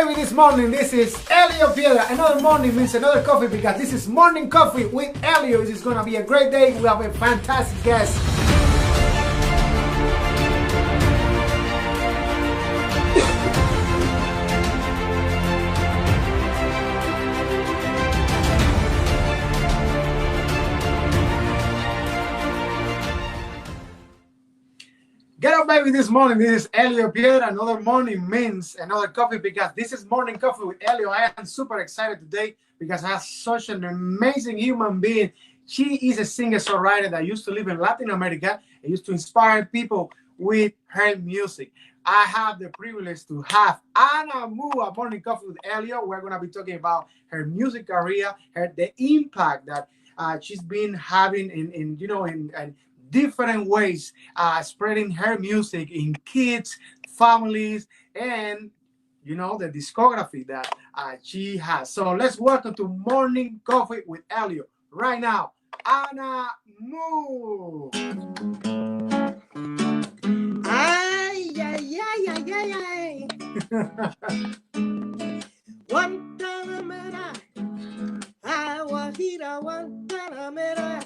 baby, this morning. This is Elio Piedra. Another morning means another coffee because this is morning coffee with Elio. This is gonna be a great day. We have a fantastic guest. Get up, baby, this morning. This is Elio Piedra. Another morning means another coffee because this is morning coffee with Elio. I am super excited today because I have such an amazing human being. She is a singer-songwriter that used to live in Latin America and used to inspire people with her music. I have the privilege to have Anna Moo at Morning Coffee with Elio. We're going to be talking about her music career, the impact that she's been having in different ways, spreading her music in kids, families, and the discography that she has. So let's welcome to Morning Coffee with Elio right now, Anna Moo. Ay, ay, ay, ay, ay, ay. Guantanamera, Guajira, Guantanamera.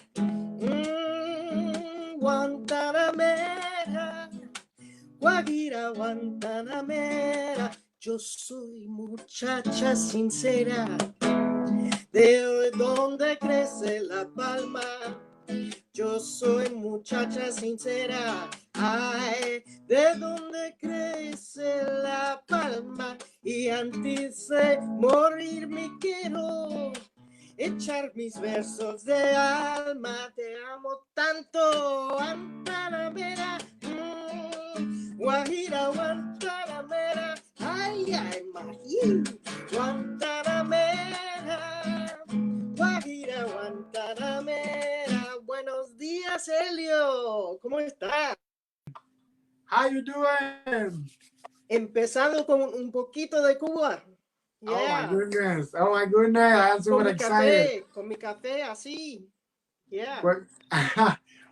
Guantanamera, Guajira, Guantanamera. Yo soy muchacha sincera, de donde crece la palma. Yo soy muchacha sincera, ay, de donde crece la palma. Y antes de morir me quiero echar mis versos de alma. Te amo tanto, Guantanamera, Guajira, Guantanamera, ay, ay, mají, Guantanamera, Guajira, Guantanamera. Buenos días, Elio, ¿cómo estás? How you doing? Empezando con un poquito de Cuba. Yeah. Oh my goodness, I'm super excited. Con mi café, así. Yeah.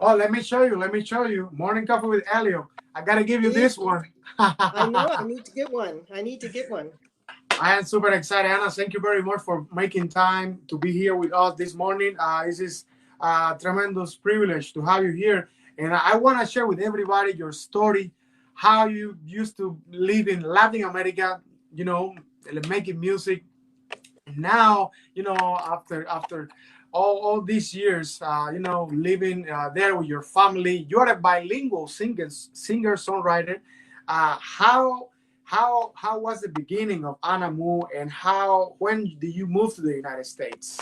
Oh, let me show you. Morning Coffee with Elio. I gotta give you this one. I know, I need to get one. I am super excited. Anna, thank you very much for making time to be here with us this morning. This is a tremendous privilege to have you here. And I want to share with everybody your story, how you used to live in Latin America, making music. And now, after all these years, living there with your family, you're a bilingual singer-songwriter. How was the beginning of Anna Moo, and when did you move to the United States?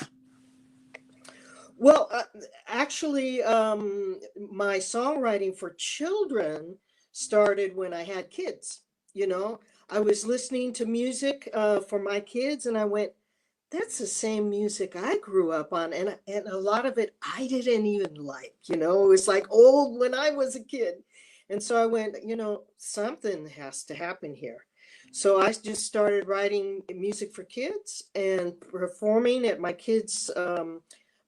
Well, actually, my songwriting for children started when I had kids. I was listening to music for my kids, and I went, that's the same music I grew up on. And a lot of it I didn't even like, it was like old when I was a kid. And so I went, something has to happen here. So I just started writing music for kids and performing at my kids'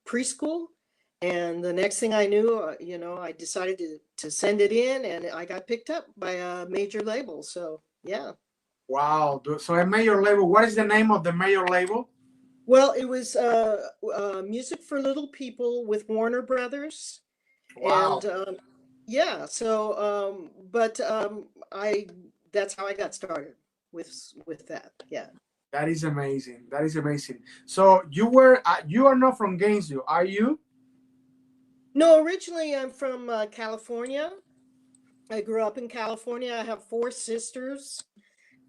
preschool. And the next thing I knew, I decided to send it in, and I got picked up by a major label. So, yeah. Wow. So a major label, what is the name of the major label? Well, it was Music for Little People with Warner Brothers. Wow. And that's how I got started with that. Yeah. That is amazing. So you are not from Gainesville, are you? No, originally I'm from California. I grew up in California. I have 4 sisters.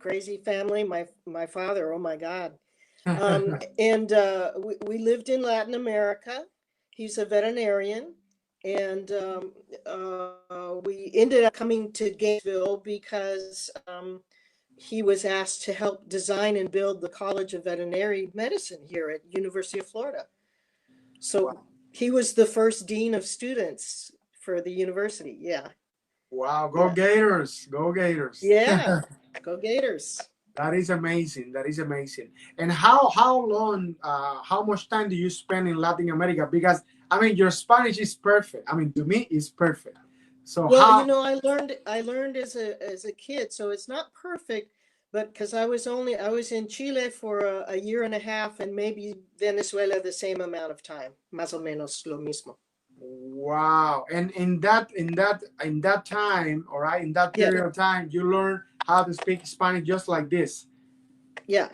Crazy family. My father, oh my God. And we lived in Latin America. He's a veterinarian. And we ended up coming to Gainesville because he was asked to help design and build the College of Veterinary Medicine here at University of Florida. So wow. He was the first dean of students for the university. Yeah. Wow. Go Gators. Go Gators. Yeah. Go Gators. That is amazing. And how long, how much time do you spend in Latin America? Because, your Spanish is perfect. To me, it's perfect. So well, I learned as a kid, so it's not perfect, but because I was in Chile for a year and a half, and maybe Venezuela the same amount of time, más o menos lo mismo. Wow. And in that time, all right, in that Yeah, period of time, you learn how to speak Spanish just like this. yeah,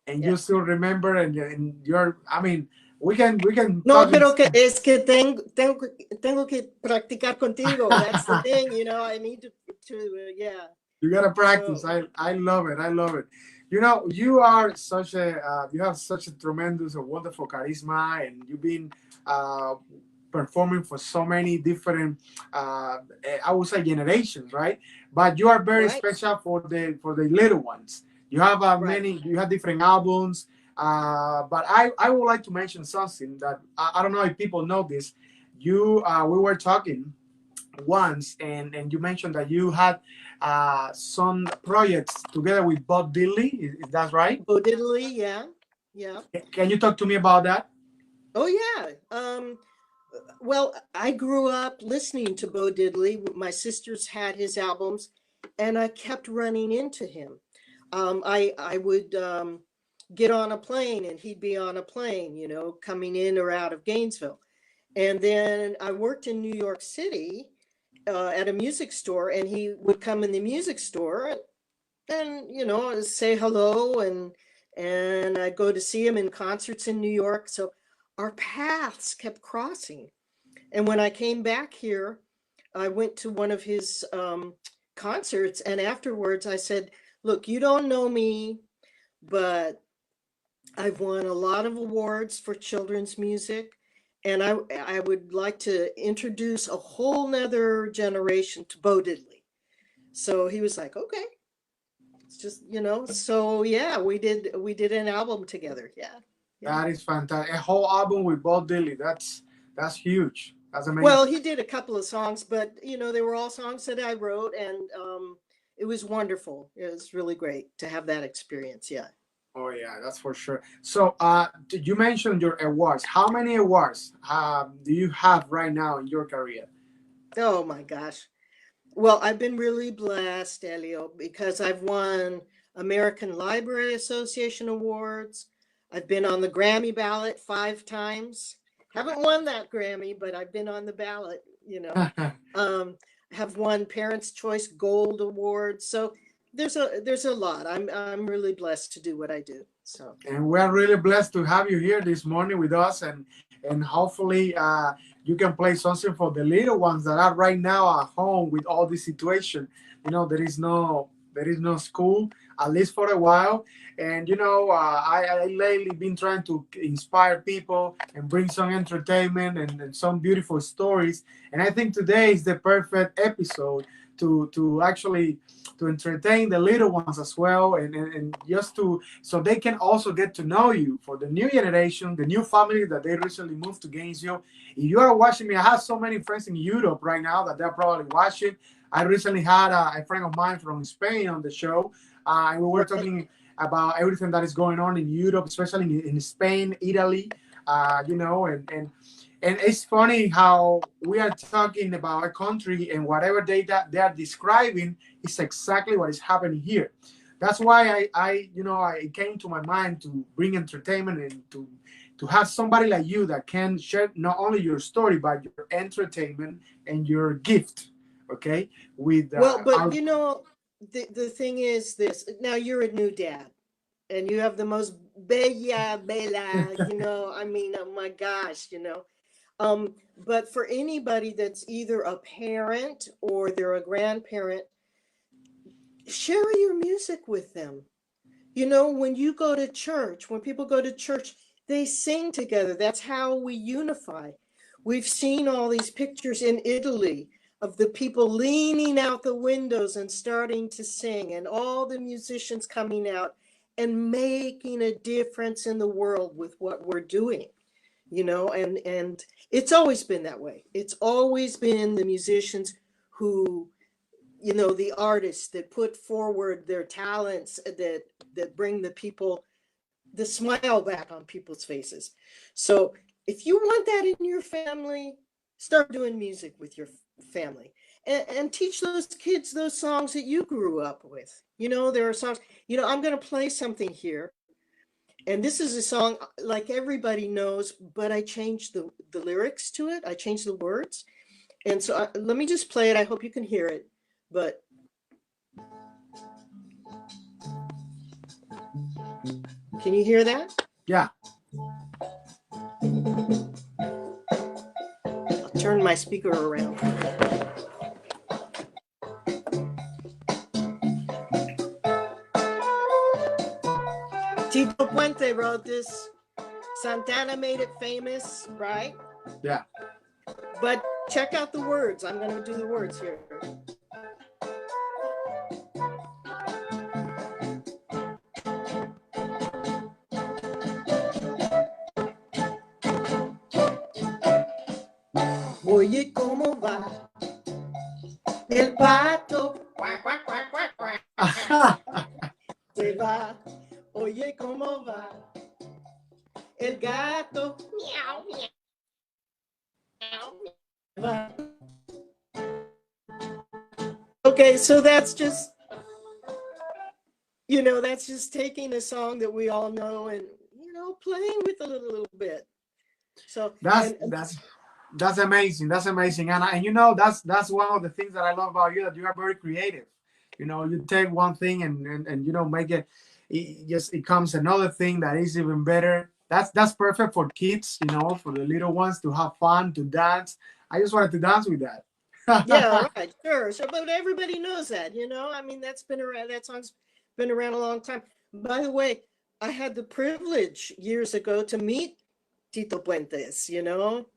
And yeah. you still remember, and you're, I mean, we can No, talk in pero que es que tengo que practicar contigo. That's the thing, you know. I need to yeah. you gotta practice. So I love it. I love it. You know, you are such a you have such a tremendous and wonderful charisma, and you've been uh, performing for so many different I would say generations, right? But you are very right, special for the little ones. You have right. you have different albums. But I would like to mention something that I don't know if people know this. You we were talking once, and you mentioned that you had some projects together with Bob Diddley. Is that right? Bo Diddley, yeah, yeah. Can you talk to me about that? Oh yeah. Well, I grew up listening to Bo Diddley. My sisters had his albums, and I kept running into him. I would get on a plane, and he'd be on a plane, you know, coming in or out of Gainesville. And then I worked in New York City at a music store, and he would come in the music store and you know say hello, and I'd go to see him in concerts in New York. So our paths kept crossing. And when I came back here, I went to one of his concerts, and afterwards I said, "Look, you don't know me, but I've won a lot of awards for children's music, and I would like to introduce a whole nother generation to Bo Diddley." So he was like, "Okay." It's just, you know, so yeah, we did an album together. Yeah. Yeah. That is fantastic. A whole album with Bob Dylan. That's huge. That's Well, amazing. he did a couple of songs, but you know, they were all songs that I wrote, and it was wonderful. It was really great to have that experience. Yeah. Oh yeah, that's for sure. So, did you mention your awards? How many awards do you have right now in your career? Oh my gosh. Well, I've been really blessed, Elio, because I've won American Library Association awards. I've been on the Grammy ballot 5 times. Haven't won that Grammy, but I've been on the ballot, you know. Um, have won Parents' Choice Gold Awards. So there's a lot. I'm really blessed to do what I do. So And we are really blessed to have you here this morning with us, and hopefully you can play something for the little ones that are right now at home with all this situation. You know, there is no school, at least for a while. And you know, I lately been trying to inspire people and bring some entertainment and some beautiful stories. And I think today is the perfect episode to actually to entertain the little ones as well, and just to so they can also get to know you for the new generation, the new family that they recently moved to Gainesville. If you are watching me, I have so many friends in Europe right now that they're probably watching. I recently had a friend of mine from Spain on the show, and we were right. talking about everything that is going on in Europe, especially in Spain, Italy, you know, and it's funny how we are talking about a country and whatever they are describing is exactly what is happening here. That's why you know, I came to my mind to bring entertainment and to have somebody like you that can share not only your story but your entertainment and your gift, okay, with Well, but our you know, the thing is this. Now you're a new dad, and you have the most bella, you know. I mean, oh my gosh, you know. But for anybody that's either a parent or they're a grandparent, share your music with them. You know, when you go to church, when people go to church, they sing together. That's how we unify. We've seen all these pictures in Italy of the people leaning out the windows and starting to sing, and all the musicians coming out and making a difference in the world with what we're doing, you know. And it's always been that way. It's always been the musicians who, you know, the artists that put forward their talents, that bring the people the smile back on people's faces. So if you want that in your family, start doing music with your family. and teach those kids those songs that you grew up with. You know, there are songs, you know, I'm going to play something here. And this is a song like everybody knows, but I changed the lyrics to it. I changed the words. And so let me just play it. I hope you can hear it. But can you hear that? Yeah. I'll turn my speaker around. Tito Puente wrote this. Santana made it famous, right? Yeah. But check out the words. I'm going to do the words here. Oye, ¿cómo va el pato? Se va. Oye, ¿cómo va el gato? Miau, miau, miau. Okay, so that's just, you know, that's just taking a song that we all know and, you know, playing with it a little bit. So that's amazing. That's amazing, Anna. And you know, that's one of the things that I love about you, that you are very creative. You know, you take one thing and you know, make it just it comes another thing that is even better. That's perfect for kids, you know, for the little ones to have fun, to dance. I just wanted to dance with that. yeah, right, sure. So, but everybody knows that, you know. I mean, that's been around. That song's been around a long time. By the way, I had the privilege years ago to meet Tito Puentes. You know,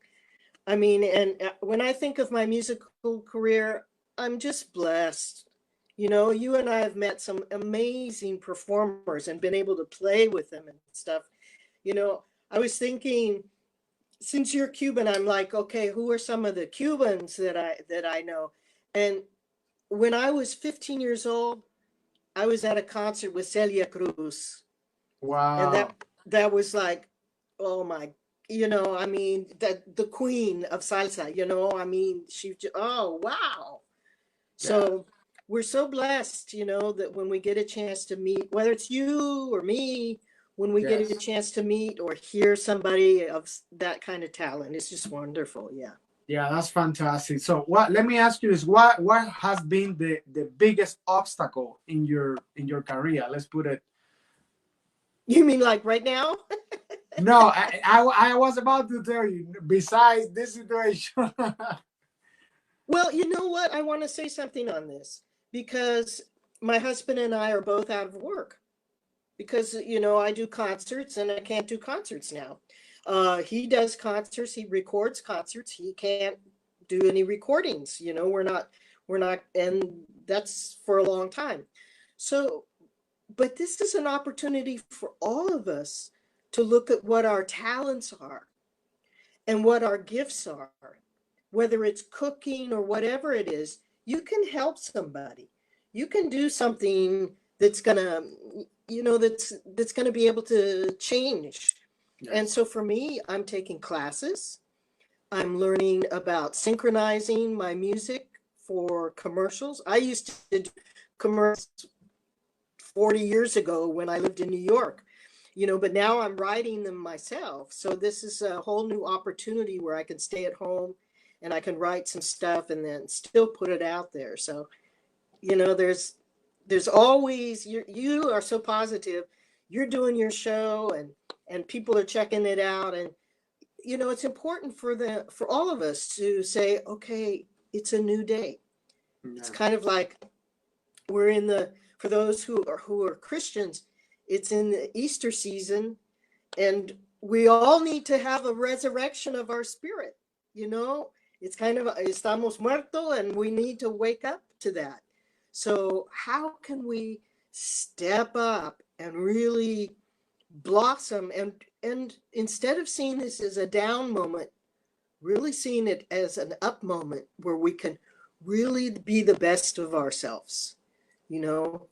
I mean, and when I think of my musical career, I'm just blessed. You know, you and I have met some amazing performers and been able to play with them and stuff. You know, I was thinking, since you're Cuban, I'm like, okay, who are some of the Cubans that I know? And when I was 15 years old, I was at a concert with Celia Cruz, and Wow. that was like, oh my, you know, I mean, the queen of salsa, you know, I mean, oh wow. Yeah. So we're so blessed, you know, that when we get a chance to meet, whether it's you or me, when we get a Yes. chance to meet or hear somebody of that kind of talent, it's just wonderful. Yeah. Yeah, that's fantastic. So what let me ask you is what has been the biggest obstacle in your career? Let's put it. You mean like right now? No, I was about to tell you, besides this situation. Well, you know what? I want to say something on this because my husband and I are both out of work because, you know, I do concerts and I can't do concerts now. He does concerts, he records concerts, he can't do any recordings. You know, we're not, and that's for a long time. So, but this is an opportunity for all of us to look at what our talents are and what our gifts are, whether it's cooking or whatever it is. You can help somebody. You can do something that's gonna, you know, that's gonna be able to change. And Yes. so for me, I'm taking classes. I'm learning about synchronizing my music for commercials. I used to do commercials 40 years ago when I lived in New York, you know, but now I'm writing them myself. So this is a whole new opportunity where I can stay at home and I can write some stuff and then still put it out there. So, you know, there's always, you are so positive. You're doing your show and people are checking it out, and you know, it's important for all of us to say, okay, it's a new day. It's Yeah. kind of like we're in the, for those who are Christians, it's in the Easter season, and we all need to have a resurrection of our spirit. You know, it's kind of estamos muerto, and we need to wake up to that. So how can we step up and really blossom, and instead of seeing this as a down moment, really seeing it as an up moment where we can really be the best of ourselves, you know?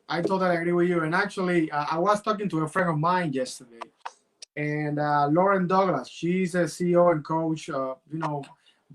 I totally agree with you. And actually, I was talking to a friend of mine yesterday, and Lauren Douglas, she's a CEO and coach. You know,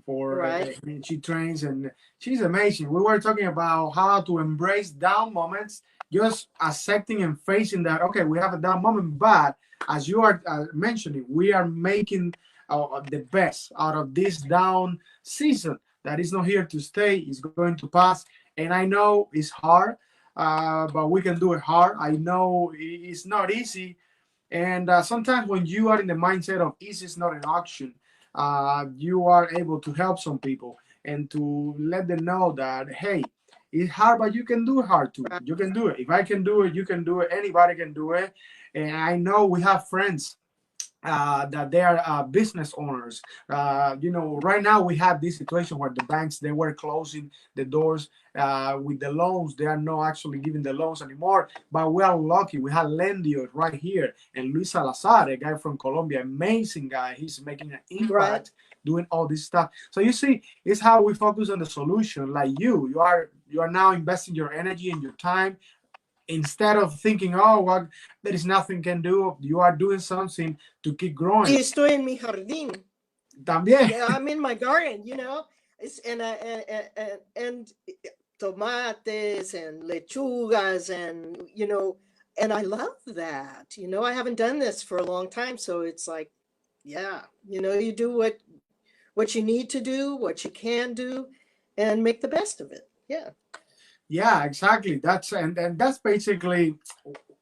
for Right. she trains, and she's amazing. We were talking about how to embrace down moments, just accepting and facing that. Okay, we have a down moment, but as you are mentioning, we are making the best out of this down season that is not here to stay. It's going to pass, and I know it's hard, but we can do it hard. I know it's not easy, and sometimes when you are in the mindset of easy is not an option, you are able to help some people and to let them know that, hey, it's hard, but you can do it hard too. Right. You can do it. If I can do it, you can do it. Anybody can do it. And I know we have friends that they are business owners. Right now we have this situation where the banks, they were closing the doors with the loans. They are not actually giving the loans anymore. But we are lucky. We have Lendio right here, and Luis Salazar, a guy from Colombia, amazing guy. He's making an Right. impact doing all this stuff. So you see, it's how we focus on the solution. Like you are now investing your energy and your time instead of thinking, oh, well, there is nothing can do. You are doing something to keep growing. Y estoy en mi jardín. También. Yeah, I'm in my garden, It's and tomates and lechugas and and I love that. I haven't done this for a long time, so it's like, yeah, you do what you need to do, what you can do, and make the best of it. Yeah. Yeah, exactly. And that's basically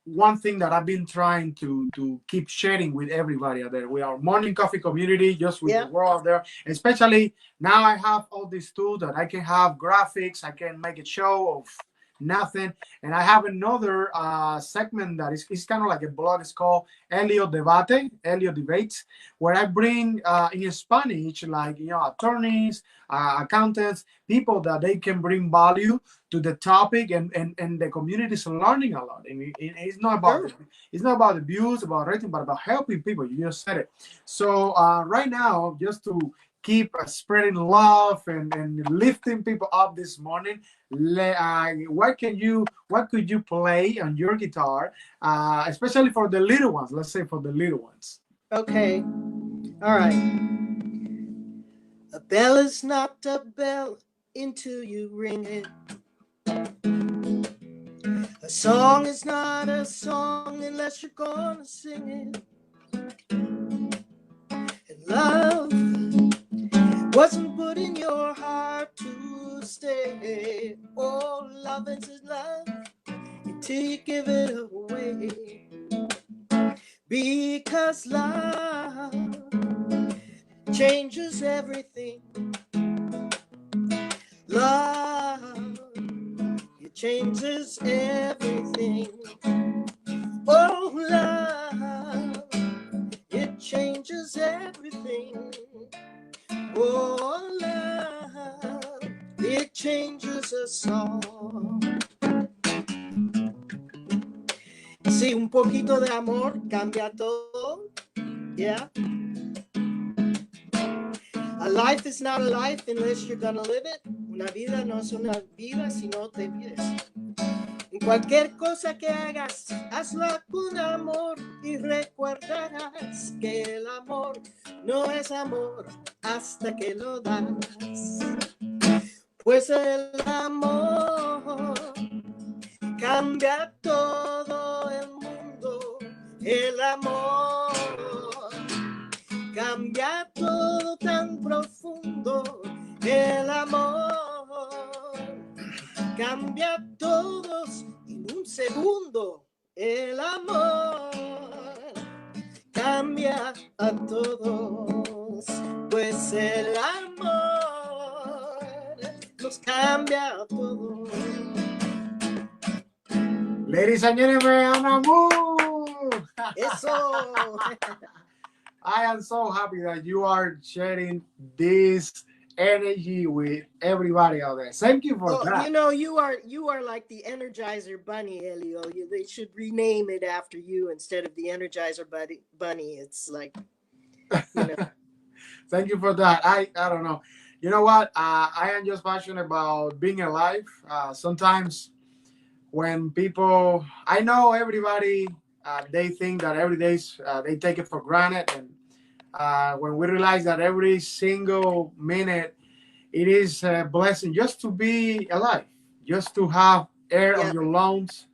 one thing that I've been trying to keep sharing with everybody out there. We are morning coffee community, just with the Yeah. world out there. Especially now, I have all these tools that I can have graphics. I can make a show of nothing, and I have another segment that is it's kind of like a blog. It's called Elio Debates, where I bring in Spanish, like attorneys, accountants, people that they can bring value to the topic, and the community is learning a lot. And it's not about Sure. it's not about the views, about rating, but about helping people. You just said it. So right now, just to keep spreading love and lifting people up this morning, what could you play on your guitar, especially for the little ones? Let's say for the little ones. Okay. All right. A bell is not a bell until you ring it. A song is not a song unless you're gonna sing it. And love wasn't put in your heart to stay. Oh, love is love until you give it away. Because love changes everything. Love, it changes everything. Oh, love, it changes everything. Oh, love, it changes us all. Sí, un poquito de amor cambia todo. Yeah. A life is not a life unless you're gonna live it. Una vida no es una vida si no te vives. En cualquier cosa que hagas, hazla con amor y recordarás que el amor no es amor hasta que lo das. Pues el amor cambia todo el mundo. El amor cambia todo tan profundo. El amor cambia a todos en un segundo. El amor cambia a todos, pues el amor nos cambia a todos. Ladies and gentlemen, Anna Moo! Eso. I am so happy that you are sharing this energy with everybody out there. Thank you for Oh, that. you are like the Energizer Bunny, Elio. They should rename it after you instead of the Energizer Bunny. It's like, you know. Thank you for that. I don't know. You know what? I am just passionate about being alive. Sometimes when people, I know everybody, they think that every day they take it for granted, and when we realize that every single minute it is a blessing just to be alive, just to have air on Yeah. your lungs,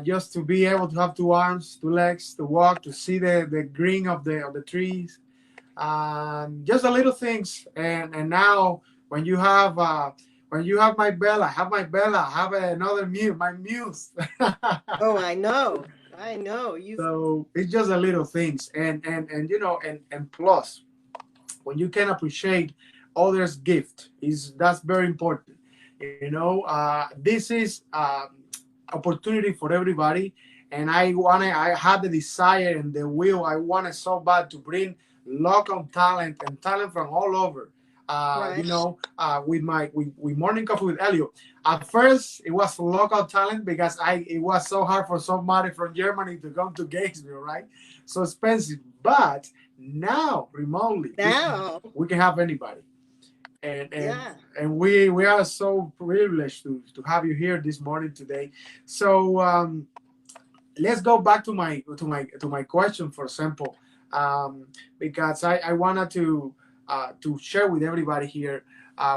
just to be able to have two arms, two legs, to walk, to see the green of the trees, just the little things. And now when you have my Bella, have my Bella, have another muse, my muse. Oh, I know. I know. You've So it's just the little things, and you know, and plus when you can appreciate others' gift is that's very important. You know, this is opportunity for everybody, and I had the desire and the will. I wanted so bad to bring local talent and talent from all over. You right. know, with morning coffee with Elio. At first, it was local talent because I it was so hard for somebody from Germany to come to Gainesville, right? So expensive. But now remotely Now, we can have anybody, and yeah. we are so privileged to have you here this morning today. So let's go back to my question, for example, because I wanted to share with everybody here,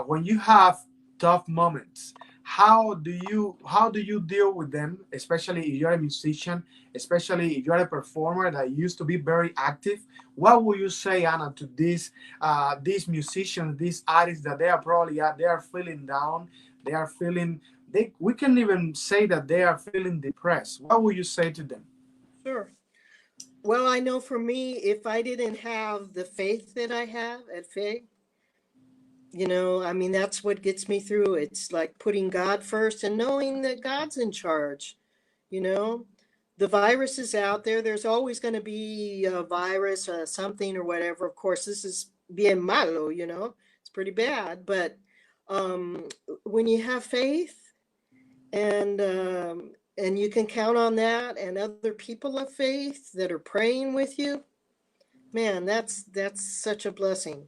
when you have tough moments, how do you deal with them, especially if you're a musician, especially if you're a performer that used to be very active. What would you say, Anna, to these musicians, these artists that they are probably they are feeling down, they are feeling, we can even say that they are feeling depressed. What would you say to them? Sure. Well, I know for me, if I didn't have the faith that I have at faith, I mean, that's what gets me through. It's like putting God first and knowing that God's in charge. You know, the virus is out there. There's always going to be a virus, something or whatever. Of course, this is bien malo, it's pretty bad. But um, when you have faith and you can count on that and other people of faith that are praying with you, man, that's such a blessing.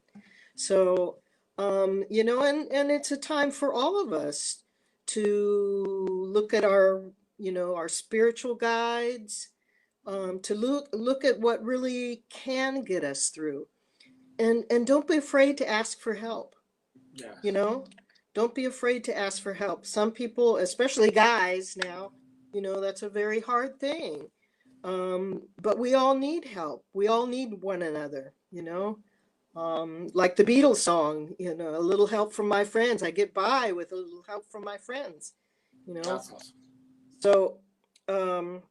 So, and it's a time for all of us to look at our spiritual guides, to look at what really can get us through, and don't be afraid to ask for help. You Yes. know, don't be afraid to ask for help. Some people, especially guys now, that's a very hard thing. But we all need help. We all need one another. Like the Beatles song, a little help from my friends. I get by with a little help from my friends, you know. That's awesome. So, um,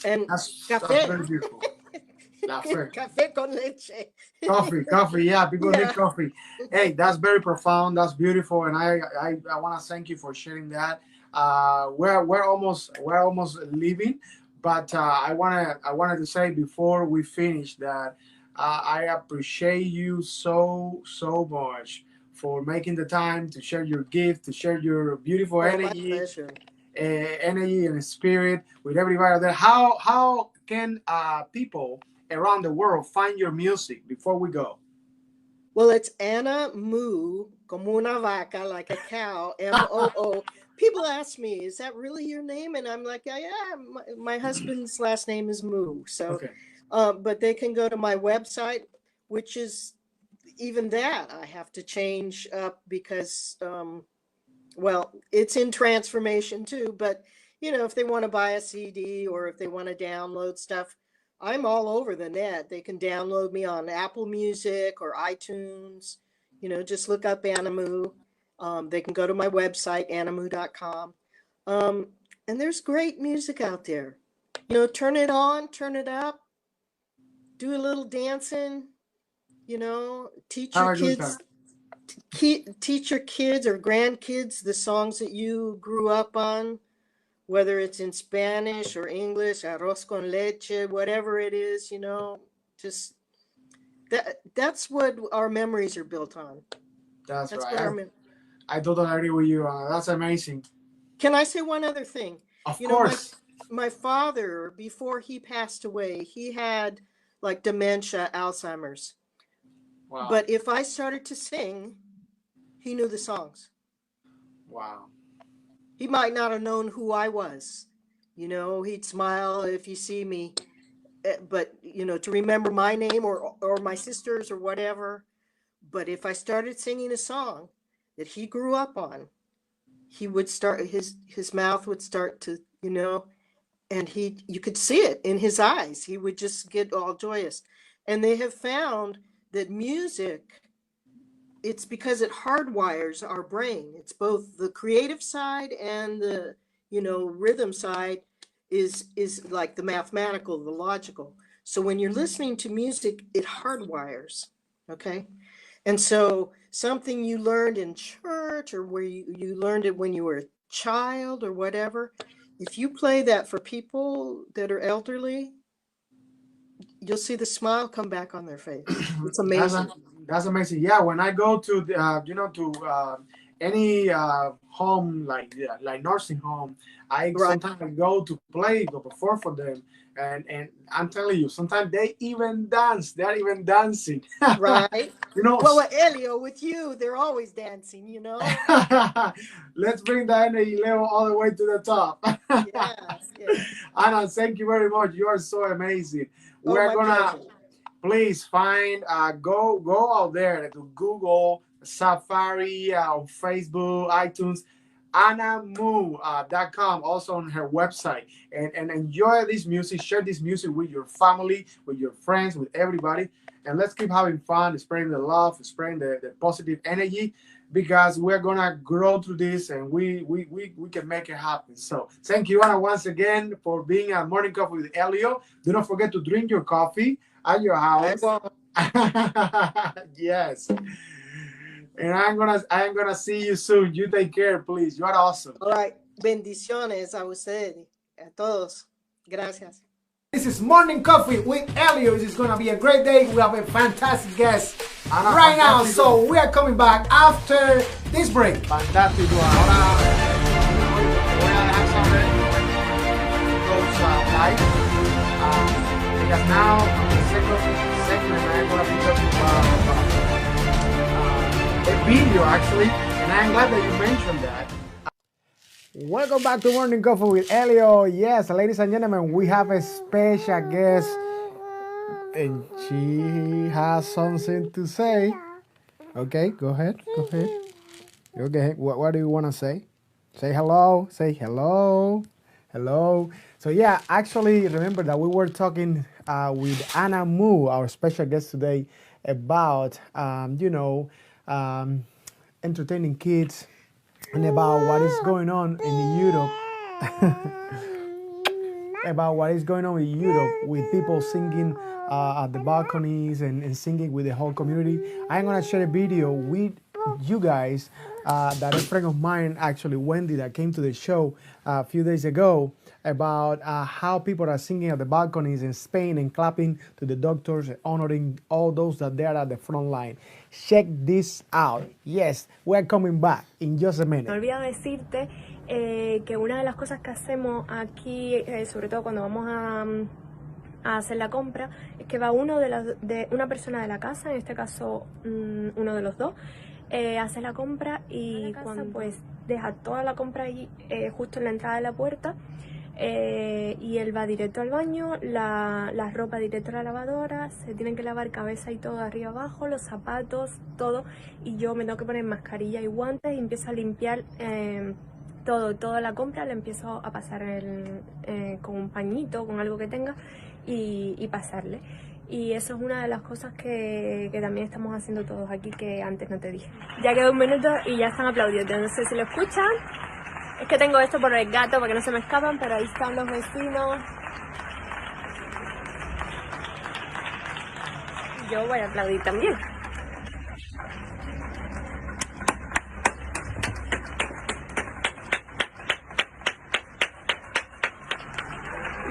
and That's café, very beautiful. Laughter. café con leche. Coffee, coffee. Yeah, people need Yeah. coffee. Hey, that's very profound. That's beautiful, and I want to thank you for sharing that. We're almost leaving, but I wanted to say before we finish that I appreciate you so much for making the time to share your gift, to share your beautiful Oh, my energy, pleasure. energy and spirit with everybody out there. How can people around the world find your music before we go? Well, it's Anna Moo, como una vaca, like a cow, Moo. People ask me, is that really your name? And I'm like, yeah, yeah. My husband's last name is Moo. So, Okay, but they can go to my website, which is even that I have to change up because, well, it's in transformation too. But, if they want to buy a CD or if they want to download stuff, I'm all over the net. They can download me on Apple Music or iTunes. Just look up Anna Moo. They can go to my website, annamoo.com. Um, and there's great music out there. Turn it on, turn it up, do a little dancing, teach have your a good time. kids teach your kids or grandkids the songs that you grew up on, whether it's in Spanish or English, arroz con leche, whatever it is, just that's what our memories are built on. That's That's right. what I totally agree with you. That's amazing. Can I say one other thing? Of You know, my course. my father, before he passed away, he had like dementia, Alzheimer's. Wow. But if I started to sing, he knew the songs. Wow. He might not have known who I was. He'd smile if you see me. but to remember my name or my sisters or whatever. But if I started singing a song that he grew up on, he would start, his mouth would start to, and you could see it in his eyes. He would just get all joyous. And they have found that music, it's because it hardwires our brain. It's both the creative side and the, rhythm side is like the mathematical, the logical. So when you're listening to music, it hardwires, okay? And so something you learned in church or where you learned it when you were a child or whatever, if you play that for people that are elderly, you'll see the smile come back on their face. It's amazing. That's amazing. Yeah, when I go to the, to any home like nursing home, sometimes I go to play to perform for them, and I'm telling you, sometimes they even dance. They're even dancing. Right. Well, Elio, with you, they're always dancing. Let's bring the energy level all the way to the top. Yes. Anna, thank you very much. You are so amazing. We're gonna. Please find, go out there to Google, Safari, on Facebook, iTunes, AnnaMoo.com, also on her website, and enjoy this music. Share this music with your family, with your friends, with everybody, and let's keep having fun, spreading the love, spreading the positive energy, because we're gonna grow through this, and we can make it happen. So thank you, Anna, once again for being a morning coffee with Elio. Do not forget to drink your coffee at your house. Yes. And I'm gonna see you soon. You take care, please. You are awesome. All right. Bendiciones a ustedes, a todos. Gracias. This is Morning Coffee with Elio. This is gonna be a great day. We have a fantastic guest right now. So we are coming back after this break. Fantástico. Ahora voy a dejar saber those lights. Because now the second segment I'm gonna be talking about a video actually, and I'm glad that you mentioned that. Welcome back to Morning Coffee with Elio. Yes, ladies and gentlemen, we have a special guest, and she has something to say. Okay, go ahead. Okay, what do you want to say? Say hello. Say hello. Hello. So yeah, actually, remember that we were talking with Anna Moo, our special guest today, about entertaining kids and about what is going on in Europe. About what is going on in Europe with people singing at the balconies and singing with the whole community. I'm gonna share a video with you guys that a friend of mine, actually Wendy, that came to the show a few days ago, about how people are singing at the balconies in Spain and clapping to the doctors, honoring all those that they are at the front line. Check this out. Yes, we're coming back in just a minute. Me olvidé decirte que una de las cosas que hacemos aquí, sobre todo cuando vamos a hacer la compra, es que va una persona de la casa, en este caso uno de los dos, hace la compra y cuando pues deja toda la compra ahí justo en la entrada de la puerta. Y él va directo al baño, la ropa directo a la lavadora, se tienen que lavar cabeza y todo arriba abajo, los zapatos, todo, y yo me tengo que poner mascarilla y guantes y empiezo a limpiar toda la compra, le empiezo a pasar con un pañito, con algo que tenga y pasarle. Y eso es una de las cosas que también estamos haciendo todos aquí, que antes no te dije. Ya quedó un minuto y ya están aplaudiendo, no sé si lo escuchan. Es que tengo esto por el gato para que no se me escapan, pero ahí están los vecinos. Yo voy a aplaudir también.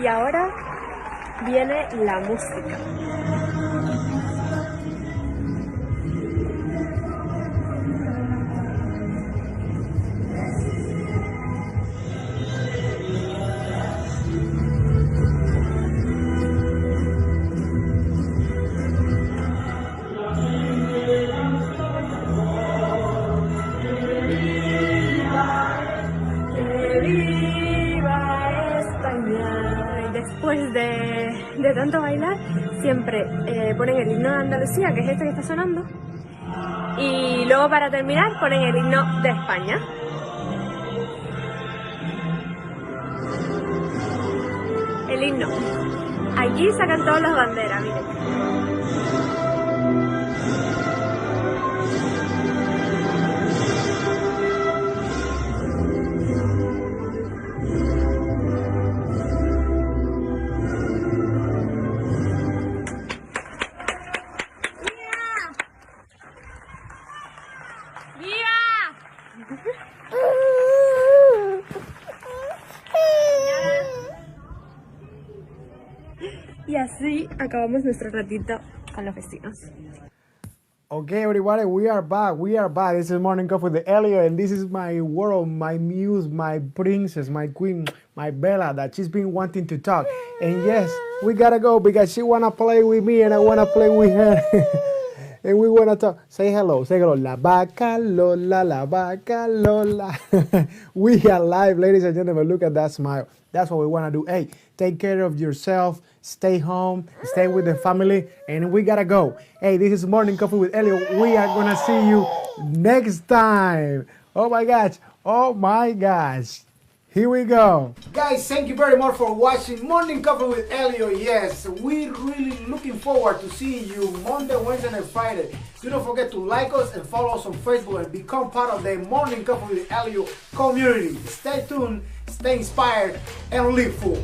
Y ahora viene la música. después de tanto bailar, siempre ponen el himno de Andalucía, que es este que está sonando, y luego para terminar ponen el himno de España. El himno. Aquí sacan todas las banderas, miren. Y así acabamos nuestro ratito con los vecinos. Okay, everybody, we are back. We are back. This is Morning Coffee with Elio, and this is my world, my muse, my princess, my queen, my Bella, that she's been wanting to talk. And yes, we gotta go because she wanna play with me and I wanna play with her. And we wanna talk. Say hello, say hello. La vaca Lola, la vaca Lola. We are live, ladies and gentlemen. Look at that smile. That's what we wanna do. Hey, take care of yourself. Stay home, stay with the family, and we gotta go. Hey, this is Morning Coffee with Elio. We are gonna see you next time. Oh my gosh, oh my gosh. Here we go. Guys, thank you very much for watching Morning Coffee with Elio. Yes, we're really looking forward to seeing you Monday, Wednesday, and Friday. Do not forget to like us and follow us on Facebook and become part of the Morning Coffee with Elio community. Stay tuned, stay inspired, and live full.